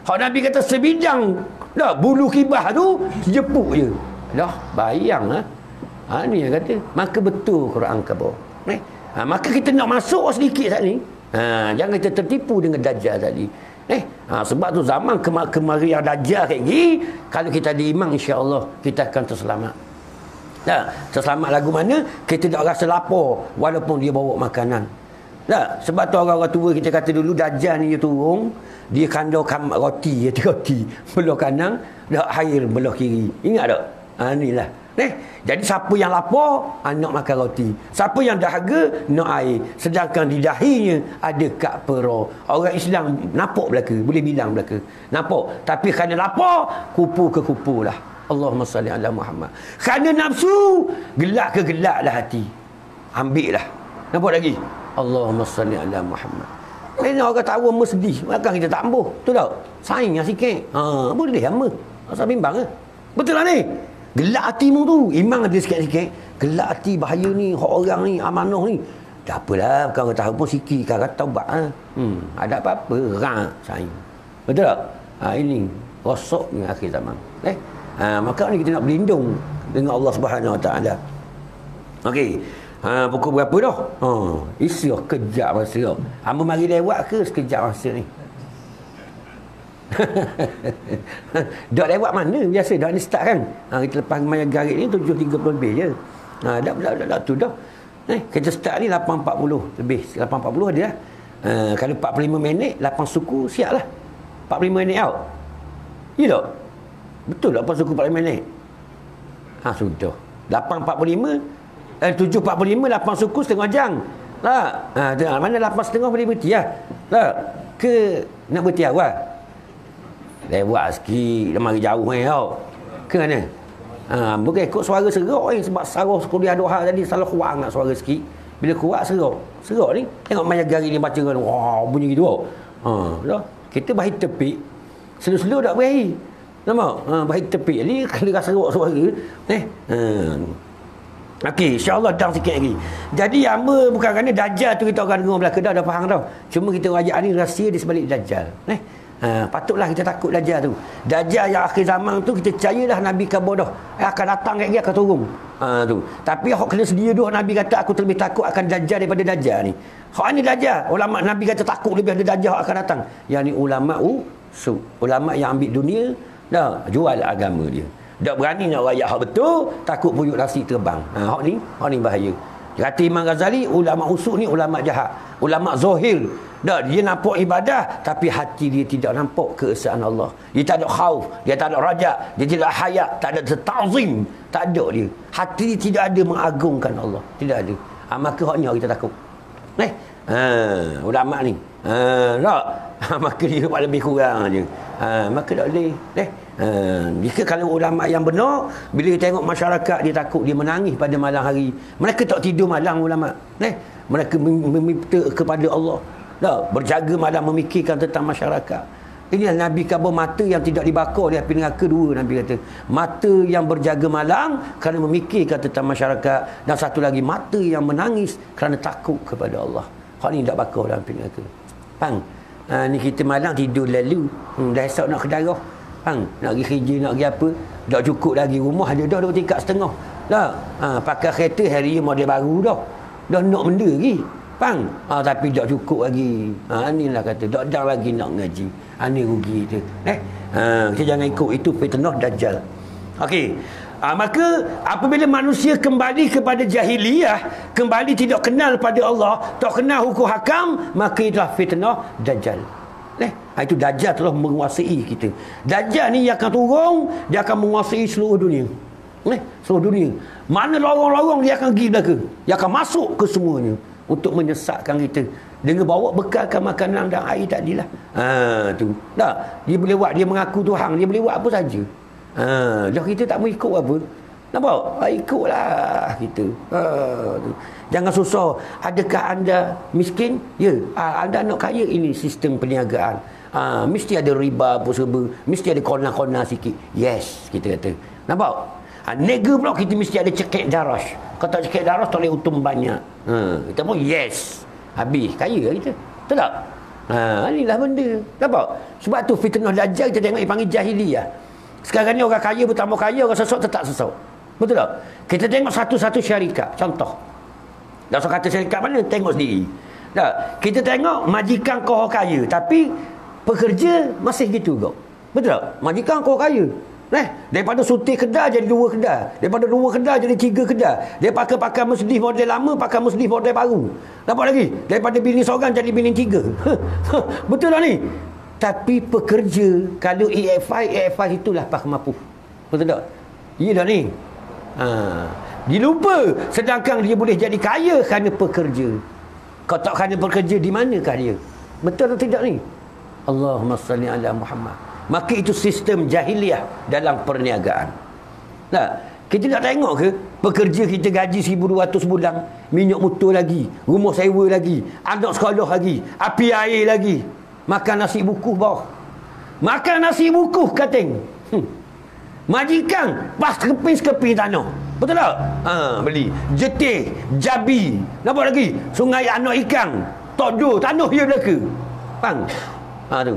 Hak Nabi kata sebidang dak bulu kibah tu jepuk je. Dah bayang ni yang kata. Maka betul Quran khabar. Maka kita nak masuk sedikit saat ni. Jangan kita tertipu dengan dajjal tadi. Sebab tu zaman kemarian dajjal kayak gini, kalau kita ada iman insya-Allah kita akan terselamat. Terselamat lagu mana? Kita tak rasa lapar walaupun dia bawa makanan. Sebab tu orang-orang tua kita kata dulu dajjal ni dia turun, dia kandung roti, roti belah kanan, dak air belah kiri. Ingat tak? Inilah. Jadi siapa yang lapar nak makan roti. Siapa yang dahaga nak air. Sedangkan di dahinya ada kad pera. Orang Islam nampak belaka, boleh bilang belaka. Nampak. Tapi kerana lapar, kupu ke kupu lah. Allahumma salli ala Muhammad. Kerana nafsu, gelak ke gelak lah hati. Ambil lah. Nampak lagi? Allahumma salli ala Muhammad. Mana orang tahu hamba sedih, makan kita tak ambuh. Betul tak? Saing sikit. Boleh hamba. Asal bimbang ke? Betul lah ni. Gelak hatimu tu. Imam ada sikit-sikit. Gelak hati bahaya ni, hak orang ni, amanah ni. Tak apalah, kalau tahu pun sikit, kalau taubat. Ada apa-apa, rak saing. Betul tak? Ini rosoknya akhir zaman. Maka ni kita nak berlindung dengan Allah Subhanahu Wa Taala. Okey. Pukul berapa dah? Isi kejap masa dah. Hamba mari lewat ke sekejap masa ni? Dah lewat mana biasa? Dah ni start kan? Kita lepas main garik ni 7.30 lebih je. Dah tu dah. Kita start ni 8.40 lebih. 8.40 ada lah. Kalau 45 minit 8 suku siap lah. 45 minit out. Ya tak? Betul tak 8 suku 45 minit? Sudah. 8.45 7.45 8 suku setengah jam. Lah. Mana 8.30 boleh berhenti lah. Lah. Ke nak berhenti awal? Lewat sikit. Dah mari jauh tau. Ke mana? Bukan ikut suara serok sebab sarah kuliah doha tadi salah kuat nak suara sikit. Bila kuat serok. Serok ni tengok maya gari ni baca kan. Wah, bunyi gitu. Dah. Kita bahir tepik. Selu-selu tak bahir. Nampak? Bahir tepik ni kalau rasa serok suara. Okey, insya-Allah dah sikit lagi. Jadi hamba bukan kerana dajjal tu kita orang dengar belah Kedah dah faham tau. Cuma kita ayat ni rahsia di sebalik dajjal. Patutlah kita takut dajjal tu. Dajjal yang akhir zaman tu kita percayalah Nabi khabar dah. Akan datang kat dia akan turun. Tu. Tapi hak kena sedia dah Nabi kata aku terlebih takut akan dajjal daripada dajjal ni. Hak ni dajjal. Ulama Nabi kata takut lebih ada dajjal akan datang. Yang ni ulama ulama yang ambil dunia dah jual agama dia. Tak berani nak rakyat hak betul, takut puyuk nasi terbang. Hak ni bahaya. Kata Imam Ghazali, ulama usul ni ulama jahat. Ulama zahir. Dia nampak ibadah tapi hati dia tidak nampak keesaan Allah. Dia tak ada khauf, dia tak ada rajak, dia tidak hayat, tak ada ta'zim, tak ada dia. Hati dia tidak ada mengagungkan Allah, tidak ada. Maka hak ni kita takut. Ulama ni. Tak. Maka dia buat lebih kurang je. Maka tak boleh. Jika kalau ulama yang benar, bila dia tengok masyarakat dia takut, dia menangis pada malam hari. Mereka tak tidur malam ulama. Mereka meminta kepada Allah. Berjaga malam memikirkan tentang masyarakat. Inilah Nabi khabar mata yang tidak dibakar di api neraka dua. Nabi kata mata yang berjaga malam kerana memikirkan tentang masyarakat, dan satu lagi mata yang menangis kerana takut kepada Allah. Hal ni tak bakar dalam api neraka. Faham? Ni kita malam tidur lalu. Dah esok nak ke darah. Faham? Nak pergi kerja, nak pergi apa. Tak cukup lagi rumah ada dah 2 tingkat setengah. Dah. Pakai kereta hari model baru dah. Dah nak benda lagi. Faham? Tapi tak cukup lagi. Inilah kata tak ada lagi nak ngaji. Ni rugi kita. Kita jangan ikut itu fitnah dajjal. Okey. Maka apabila manusia kembali kepada jahiliyah, kembali tidak kenal pada Allah, tak kenal hukum hakam, maka itulah fitnah dajjal. Itu dajjal telah menguasai kita. Dajjal ni yang akan turun, dia akan menguasai seluruh dunia. Seluruh dunia. Mana lorong-lorong dia akan pergi belaka. Dia akan masuk ke semuanya untuk menyesatkan kita dengan bawa bekalkan makanan dan air tadilah. Tu. Dah, dia boleh buat, dia mengaku Tuhan, dia boleh buat apa saja. Dah kita tak mau ikut apa. Nampak? Ikutlah kita. Jangan susah. Adakah anda miskin? Ya. Anda nak kaya, ini sistem perniagaan. Mesti ada riba apa serba. Mesti ada kona-kona sikit. Yes, kita kata. Nampak? Nega pula kita mesti ada cekik daras. Kalau tak cekik daras tak boleh untung banyak. Kita pun yes. Habis. Kaya kita. Betul tak? Inilah benda. Nampak? Sebab tu fitnah dajjal kita tengok dipanggil jahiliyah. Sekarang ni orang kaya bertambah kaya, orang sesat tetap sesat. Betul tak? Kita tengok satu-satu syarikat. Contoh. Dan so kata syarikat mana? Tengok sendiri. Tak? Kita tengok majikan kau kaya, tapi pekerja masih gitu kau. Betul tak? Majikan kau kaya. Daripada suti kedai jadi 2 kedai. Daripada 2 kedai jadi 3 kedai. Dia pakai Mercedes model lama, pakai Mercedes model baru. Nampak lagi? Daripada bini seorang jadi bini 3. Betul tak ni? Tapi pekerja, kalau EFI itulah pak mampu. Betul tak? Ya dah ni. Dia lupa. Sedangkan dia boleh jadi kaya kerana pekerja. Kalau tak kerana pekerja, di manakah dia? Betul atau tidak ni? Allahumma salli ala Muhammad. Maka itu sistem jahiliah dalam perniagaan. Nah, kita nak tengok ke pekerja kita gaji 1,200 bulan, minyak motor lagi, rumah sewa lagi, anak sekolah lagi, api air lagi. Makan nasi bukuh bawah. Makan nasi bukuh kating. Majikan pas keping tanah. Betul tak? Beli jetih, jabi, apa lagi? Sungai anak ikan, tojo, tanah dia belaka. Faham? Tu.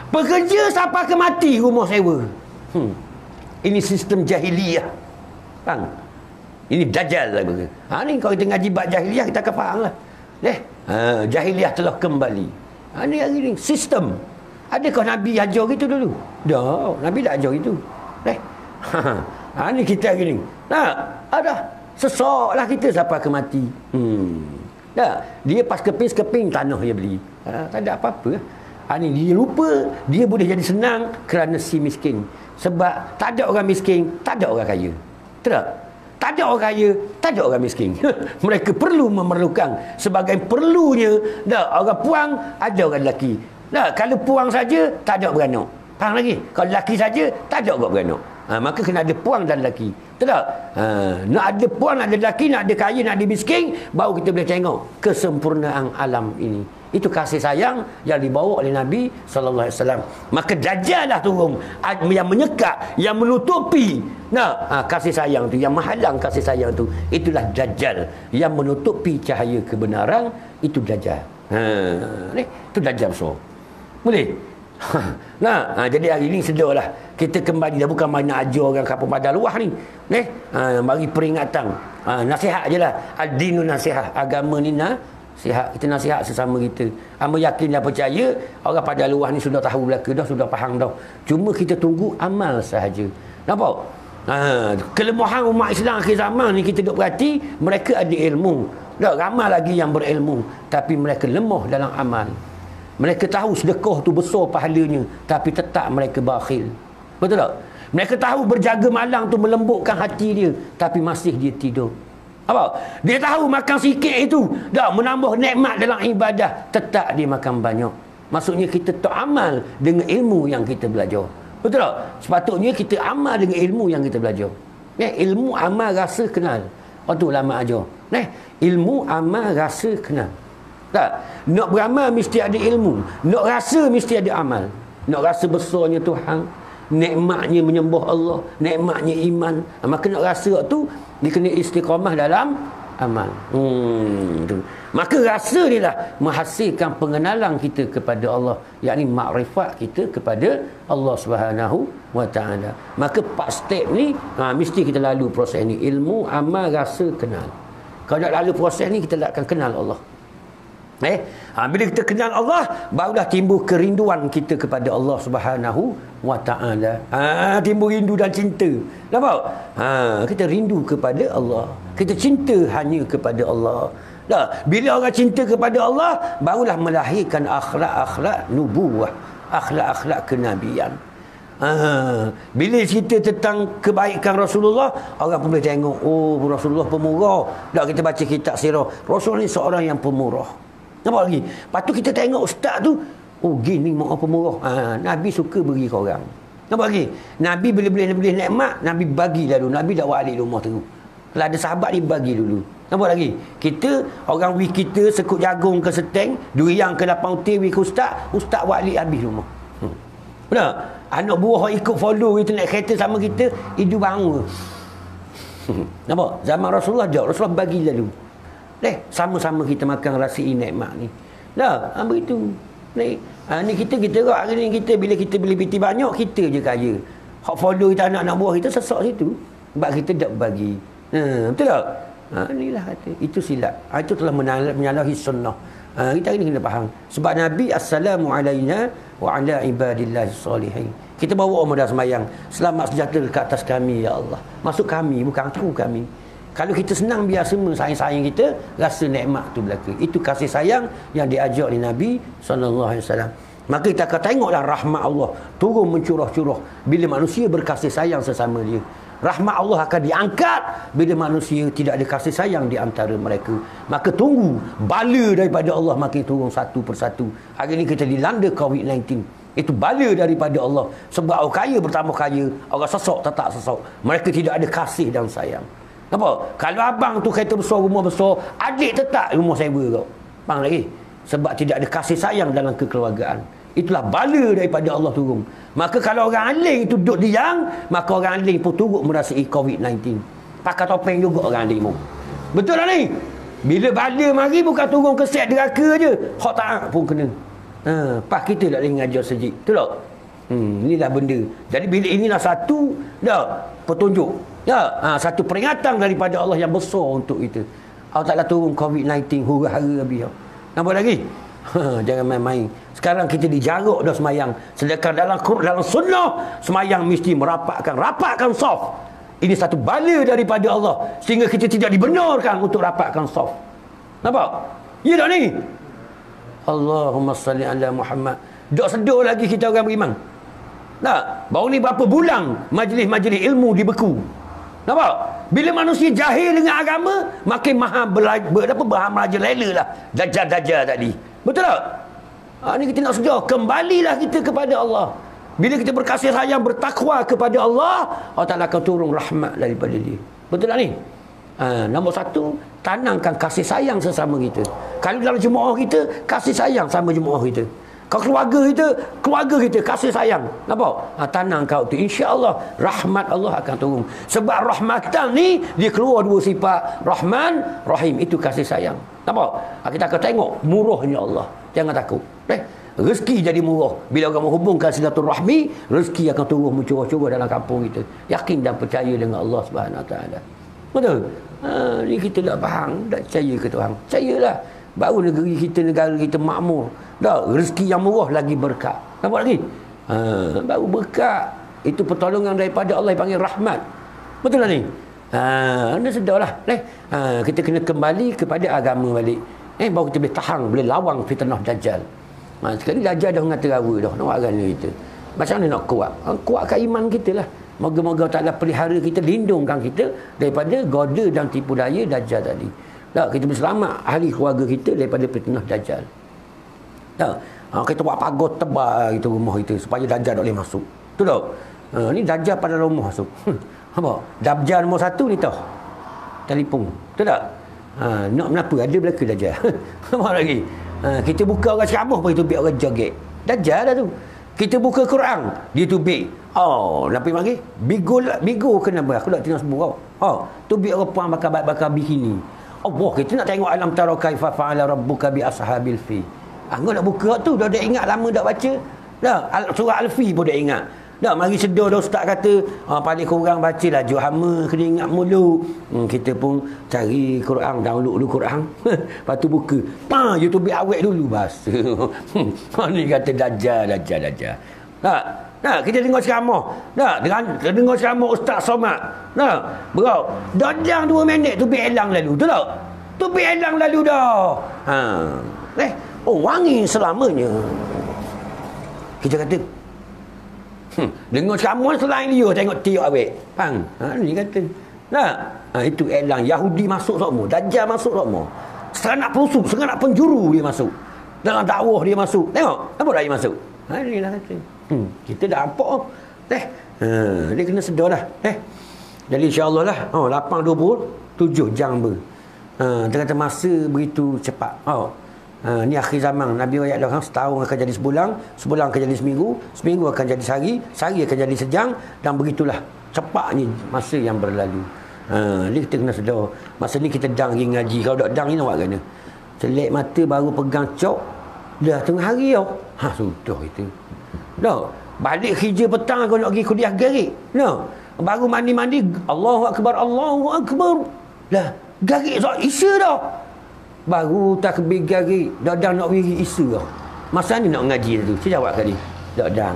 Pekerja sampai ke mati rumah sewa. Ini sistem jahiliyah. Faham? Ini dajjal lah. Ni kalau kita ngaji bab jahiliyah kita akan faham lah. Jahiliyah telah kembali. Ni hari ni sistem. Adakah Nabi ajar gitu dulu? Dah, Nabi tak ajar gitu. Ni kita hari ni. Ada sesaklah kita sampai ke mati. Dia pas keping tanah dia beli. Tak ada apa-apa. Ni dia lupa dia boleh jadi senang kerana si miskin. Sebab tak ada orang miskin, tak ada orang kaya. Betul tak? Tak ada orang kaya, tak ada orang miskin. Mereka perlu memerlukan. Sebagai perlunya, orang puang, ada orang lelaki. Kalau puang saja, tak ada beranak. Faham lagi? Kalau lelaki saja, tak ada orang beranak. Maka kena ada puang dan lelaki. Betul tak? Nak ada puang, nak ada lelaki, nak ada kaya, nak ada miskin, baru kita boleh tengok kesempurnaan alam ini. Itu kasih sayang yang dibawa oleh Nabi SAW. Maka Dajjal lah turun yang menyekat, yang menutupi kasih sayang tu, yang menghalang kasih sayang tu. Itulah Dajjal yang menutupi cahaya kebenaran. Itu Dajjal. Itu Dajjal besar. Boleh? Jadi hari ni sedarlah kita kembali dah, bukan main nak ajar orang kampung Padang luah ni. Bagi peringatan. Nasihat je lah. Ad-dinu nasihat. Agama ni nasihat. Kita nasihat sesama kita. Hamba yakin dan percaya orang pada luar ni sudah tahu belaka dah, sudah faham dah. Cuma kita tunggu amal sahaja. Nampak? Kelemahan umat Islam akhir zaman ni kita duk perhati, mereka ada ilmu. Ramai lagi yang berilmu, tapi mereka lemah dalam amal. Mereka tahu sedekah tu besar pahalanya, tapi tetap mereka bakhil. Betul tak? Mereka tahu berjaga malam tu melembutkan hati dia, tapi masih dia tidur. Apa? Dia tahu makan sikit itu dah menambah nikmat dalam ibadah, tetap dia makan banyak. Maksudnya kita tak amal dengan ilmu yang kita belajar. Betul tak? Sepatutnya kita amal dengan ilmu yang kita belajar. Ilmu, amal, rasa, kenal. Waktu ulama ajar. Ilmu, amal, rasa, kenal. Tak? Nak beramal mesti ada ilmu. Nak rasa mesti ada amal. Nak rasa besarnya Tuhan, nikmatnya menyembah Allah, nikmatnya iman. Maka nak rasa tu dia kena istiqamah dalam amal. Tu. Maka rasa dia lah menghasilkan pengenalan kita kepada Allah, yakni makrifat kita kepada Allah Subhanahu wa taala. Maka 4 step ni mesti kita lalu proses ni, ilmu, amal, rasa, kenal. Kalau tak lalu proses ni kita tak akan kenal Allah. Bila kita kenal Allah, barulah timbul kerinduan kita kepada Allah Subhanahu wa taala. Timbul rindu dan cinta. Nampak? Kita rindu kepada Allah. Kita cinta hanya kepada Allah. Bila orang cinta kepada Allah, barulah melahirkan akhlak-akhlak nubuwah, akhlak-akhlak kenabian. Bila cerita tentang kebaikan Rasulullah, orang pun boleh tengok, oh Rasulullah pemurah. Kita baca kitab sirah, Rasul ni seorang yang pemurah. Nampak lagi? Lepas tu kita tengok ustaz tu, oh gini mak pemurah. Nabi suka beri ke orang. Nampak lagi? Nabi bila boleh nikmat, Nabi bagi dulu. Nabi tak balik rumah tu. Kalau ada sahabat ni bagi dulu. Nampak lagi? Kita, orang wik kita sekut jagung ke seteng, duriang ke lapang utir wik ke ustaz balik habis rumah. Benar? Anak buah ikut follow kita naik kereta sama kita, hidup bangun. Nampak? Zaman Rasulullah Rasulullah bagi lalu. Sama-sama kita makan rasai nikmat ni. Begitu. Ni kita hari ni kita bila kita beli piti banyak, kita je kaya. Hak follow kita anak-anak buah kita sesak situ. Sebab kita tak bagi. Betul tak? Inilah kata. Itu silap. Itu telah menyalahi sunnah. Kita hari ni kena faham. Sebab Nabi assalamu alaina wa ala ibadillahi salihin. Kita bawa modal semayang. Selamat sejahtera ke atas kami ya Allah. Maksud kami, bukan aku kami. Kalau kita senang biar semua sayang-sayang kita, rasa nikmat tu belaka. Itu kasih sayang yang diajar oleh Nabi SAW. Maka kita akan tengoklah rahmat Allah turun mencurah-curah bila manusia berkasih sayang sesama dia. Rahmat Allah akan diangkat bila manusia tidak ada kasih sayang di antara mereka. Maka tunggu bala daripada Allah makin turun satu persatu. Hari ini kita dilanda COVID-19. Itu bala daripada Allah. Sebab orang kaya bertambah kaya, orang sesak tetap sesak. Mereka tidak ada kasih dan sayang. Apa? Kalau abang tu kereta besar, rumah besar, adik tetap rumah sewa kau. Faham lagi? Sebab tidak ada kasih sayang dalam kekeluargaan. Itulah bala daripada Allah turun. Maka kalau orang aling itu duduk diam, maka orang aling pun turut merasai COVID-19. Pakai topeng juga orang aling pun. Betul tak ni? Bila bala mari bukan turun ke set neraka je. Hak taat pun kena. Pas kita tak boleh ngajar sejik. Betul tak? Inilah benda. Jadi bila inilah satu petunjuk. Satu peringatan daripada Allah yang besar untuk kita. Allah Ta'ala turun COVID-19 hura-hara habis. Nampak lagi? Jangan main-main. Sekarang kita dijaruk dah semayang. Sedangkan dalam sunnah, semayang mesti rapatkan saf. Ini satu bala daripada Allah. Sehingga kita tidak dibenarkan untuk rapatkan saf. Nampak? Ya tak ni? Allahumma salli ala Muhammad. Tak sedar lagi kita orang beriman. Tak? Baru ni berapa bulan majlis-majlis ilmu dibeku. Nampak? Bila manusia jahil dengan agama, makin maha merajalela lah dajjal tadi. Betul tak? Ni kita nak sedar. Kembalilah kita kepada Allah. Bila kita berkasih sayang, bertakwa kepada Allah, Allah Ta'ala akan turun rahmat daripada dia. Betul tak ni? Nombor satu, tanamkan kasih sayang sesama kita. Kalau dalam jemaah kita, kasih sayang sama jemaah kita. Kalau keluarga kita kasih sayang. Nampak? Tanam kau tu, insya-Allah rahmat Allah akan turun. Sebab rahmatan ni dia keluar dua sifat, Rahman, Rahim, itu kasih sayang. Nampak? Kita akan tengok murahnya Allah. Jangan takut. Rezeki jadi murah. Bila orang menghubungkan silaturahmi, rezeki akan turun mencurah-curah dalam kampung kita. Yakin dan percaya dengan Allah Subhanahu Wa Taala. Betul? Ni kita tak faham, tak percaya ke Tuhan. Percayalah. Baru negara kita makmur. Dah, rezeki yang murah lagi berkat. Nampak lagi? Baru berkat. Itu pertolongan daripada Allah yang panggil rahmat. Betul tak ni? Anda sedarlah. Kita kena kembali kepada agama balik. Baru kita boleh tahan, boleh lawang fitnah Dajjal. Sekali Dajjal dah mengata rawa dah. Nampak agama kita. Macam mana nak kuat? Kuatkan iman kita lah. Moga-moga Ta'ala pelihara kita, lindungkan kita daripada goda dan tipu daya Dajjal tadi. Tak, kita berselamat ahli keluarga kita daripada fitnah Dajjal. Tak, kita buat pagar tebal itu rumah kita supaya Dajjal tak boleh masuk. Betul tak? Ni Dajjal pada rumah masuk. Apa? Dajjal nombor satu ni tahu. Telefon. Betul tak? Nak kenapa? Ada belaka Dajjal. Apa lagi? Kita buka orang ceramah pun itu biar orang joget. Dajjal dah tu. Kita buka Quran, dia tubik. Nampak mari? Bigo kena ber. Aku nak tengok semua. Tu biar orang puan bakar bikini. Allah, kita nak tengok alam tara kaifa fa'ala rabbuka bi ashabil fi. Engkau nak buka tu dah ingat lama dak baca. Dah surah Al-Fi pun dah ingat. Dah mari sedar dah ustaz kata, paling kurang bacalah Johama kena ingat mulu. Kita pun cari Quran, download dulu Quran. Lepas tu buka. YouTube awet dulu bahasa. Ni kata Dajjal. Nah, kita dengar ceramah. Nah, dengar ceramah Ustaz Somad. Nah, bro, dajang 2 minit tu hilang lalu. Betul tak? Tu hilang lalu dah. Wangi selamanya. Kita kata dengar ceramah selain dia tengok tiap awet. Faham? Ni kata. Nah, itu hilang. Yahudi masuk semua, Dajjal masuk semua. Serangan pelusuk, serangan penjuru dia masuk. Dalam dakwah dia masuk. Tengok, apa dah dia masuk? Ni lah kata. Kita dah nampak. Dia kena sedar dah. Jadi insya-Allah lah. 8:27 jam ber. Terkata masa begitu cepat. Ni akhir zaman. Nabi ayat dah setahun akan jadi sebulan, sebulan akan jadi seminggu, seminggu akan jadi sehari, sehari akan jadi sejam, dan begitulah cepatnya masa yang berlalu. Ni kita kena sedar. Masa ni kita dang pergi ngaji. Kalau tak dang ni nak buat kena. Selek mata baru pegang cok, dah tengah hari tau. Sudah itu. Dah, balik kerja petang kau nak pergi kuliah garik. Dah, baru mandi-mandi, Allahu Akbar, Allahu Akbar. Lah, garik soal isya dah. Baru takbir garik, dah nak pergi isya dah. Masa ni nak ngaji tu. Saya jawab kali. Dah.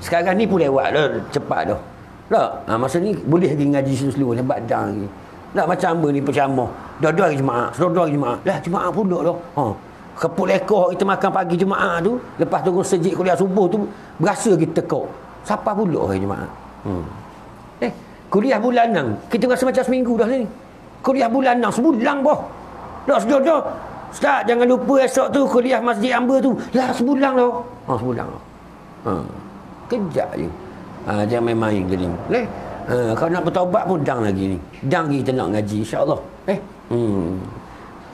Sekarang ni pun lewat dah, cepat dah. Tak, masa ni boleh pergi ngaji seluruh lebat dah lagi. Tak macam apa ni penceramah. Dah hari Jumaat, sedar hari Jumaat. Lah Jumaat pula dah. Kepuk lekor kita makan pagi Jumaat tu, lepas tu sejik kuliah subuh tu berasa kita tekok. Siapa pula hari Jumaat? Kuliah bulanan. Kita rasa macam seminggu dah ni. Kuliah bulanan sebulan boh. Dah sedar. Ustaz, jangan lupa esok tu kuliah Masjid Amba tu. Lah sebulan dah. Sebulan dah. Kejap je. Jangan main-main gini. Kalau nak bertaubat pun dang lagi ni. Dang lagi kita nak ngaji insya-Allah.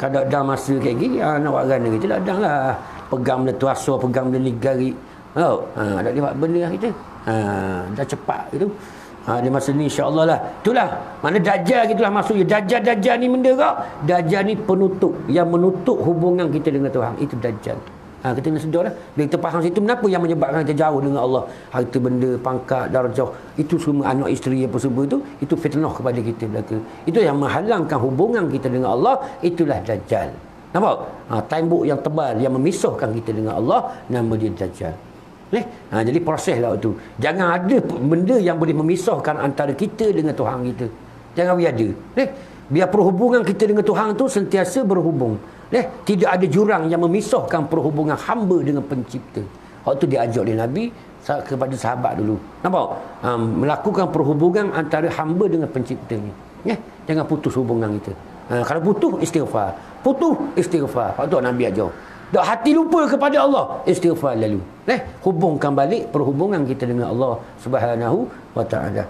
Kalau dah masa kayak gini, nak buat gana kita dah dang lah. Pegang benda tuasa, pegang benda ligari. Dah dia buat benda kita. Dah cepat gitu. Di masa ni insya-Allah lah. Itulah. Mana dajjal gitulah maksudnya. Dajjal ni benda kau. Dajjal ni penutup yang menutup hubungan kita dengan Tuhan. Itu dajjal. Kita kena sedar lah. Bila kita faham situ, kenapa yang menyebabkan kita jauh dengan Allah? Harta benda, pangkat, darjah, itu semua anak isteri apa semua itu fitnah kepada kita belaka. Itu yang menghalangkan hubungan kita dengan Allah. Itulah dajjal. Nampak? Tembok yang tebal yang memisahkan kita dengan Allah, nama dia dajjal. Jadi proseslah itu. Jangan ada benda yang boleh memisahkan antara kita dengan Tuhan kita. Jangan biar ada. Biar perhubungan kita dengan Tuhan tu sentiasa berhubung. Tidak ada jurang yang memisahkan perhubungan hamba dengan pencipta. Waktu diajak oleh Nabi kepada sahabat dulu. Nampak? Melakukan perhubungan antara hamba dengan penciptanya. Jangan putus hubungan kita. Kalau putus, istighfar. Putus, istighfar. Waktu Nabi ajar. Dah hati lupa kepada Allah, istighfar lalu. Hubungkan balik perhubungan kita dengan Allah Subhanahu wa taala.